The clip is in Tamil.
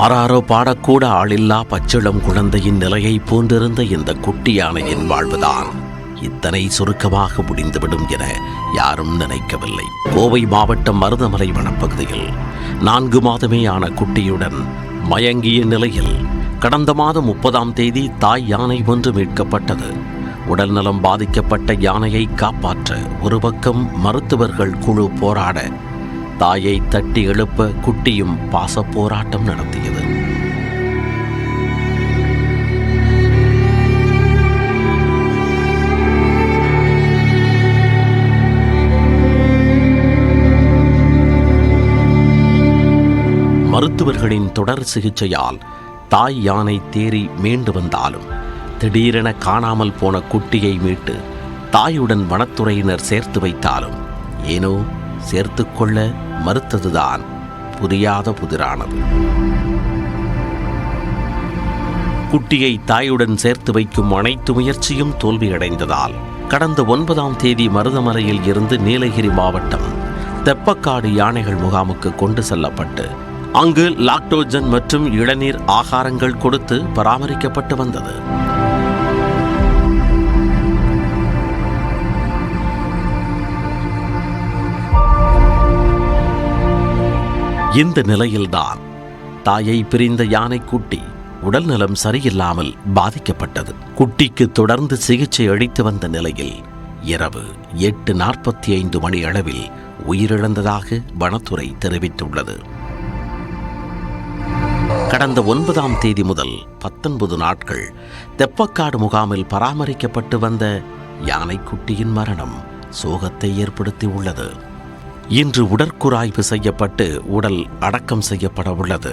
ஆறாரோ பாடக்கூட ஆளில்லா பச்சிளம் குழந்தையின் நிலையை போன்றிருந்த இந்த குட்டி யானையின் வாழ்வுதான் இத்தனை சுருக்கமாக முடிந்துவிடும் என யாரும் நினைக்கவில்லை. கோவை மாவட்டம் மருதமலை வனப்பகுதியில் 4 மாதமே ஆன குட்டியுடன் மயங்கிய நிலையில் கடந்த மாதம் 30ஆம் தேதி தாய் யானை ஒன்று மீட்கப்பட்டது. உடல்நலம் பாதிக்கப்பட்ட யானையை காப்பாற்ற ஒரு பக்கம் மருத்துவர்கள் குழு போராட, தாயை தட்டி எழுப்ப குட்டியும் பாச போராட்டம் நடத்தியது. மருத்துவர்களின் தொடர் சிகிச்சையால் தாய் யானை தேறி மீண்டு வந்தாலும் திடீரென காணாமல் போன குட்டியை மீட்டு தாயுடன் வனத்துறையினர் சேர்த்து வைத்தாலும் ஏனோ சேர்த்து கொள்ள மறுத்ததுதான் புரியாத புதிரானது. குட்டியை தாயுடன் சேர்த்து வைக்கும் அனைத்து முயற்சியும் தோல்வியடைந்ததால் கடந்த 9ஆம் தேதி மருதமலையில் இருந்து நீலகிரி மாவட்டம் தெப்பக்காடு யானைகள் முகாமுக்கு கொண்டு செல்லப்பட்டு அங்கு லாக்டோஜன் மற்றும் இளநீர் ஆகாரங்கள் கொடுத்து பராமரிக்கப்பட்டு வந்தது. இந்த நிலையில்தான் தாயை பிரிந்த யானைக்குட்டி உடல்நலம் சரியில்லாமல் பாதிக்கப்பட்டது. குட்டிக்கு தொடர்ந்து சிகிச்சை அளித்து வந்த நிலையில் இரவு 8:45 மணி அளவில் உயிரிழந்ததாக வனத்துறை தெரிவித்துள்ளது. கடந்த 9ஆம் தேதி முதல் 19 நாட்கள் தெப்பக்காடு முகாமில் பராமரிக்கப்பட்டு வந்த யானைக்குட்டியின் மரணம் சோகத்தை ஏற்படுத்தி உள்ளது. இன்று உடற்கூறாய்வு செய்யப்பட்டு உடல் அடக்கம் செய்யப்பட உள்ளது.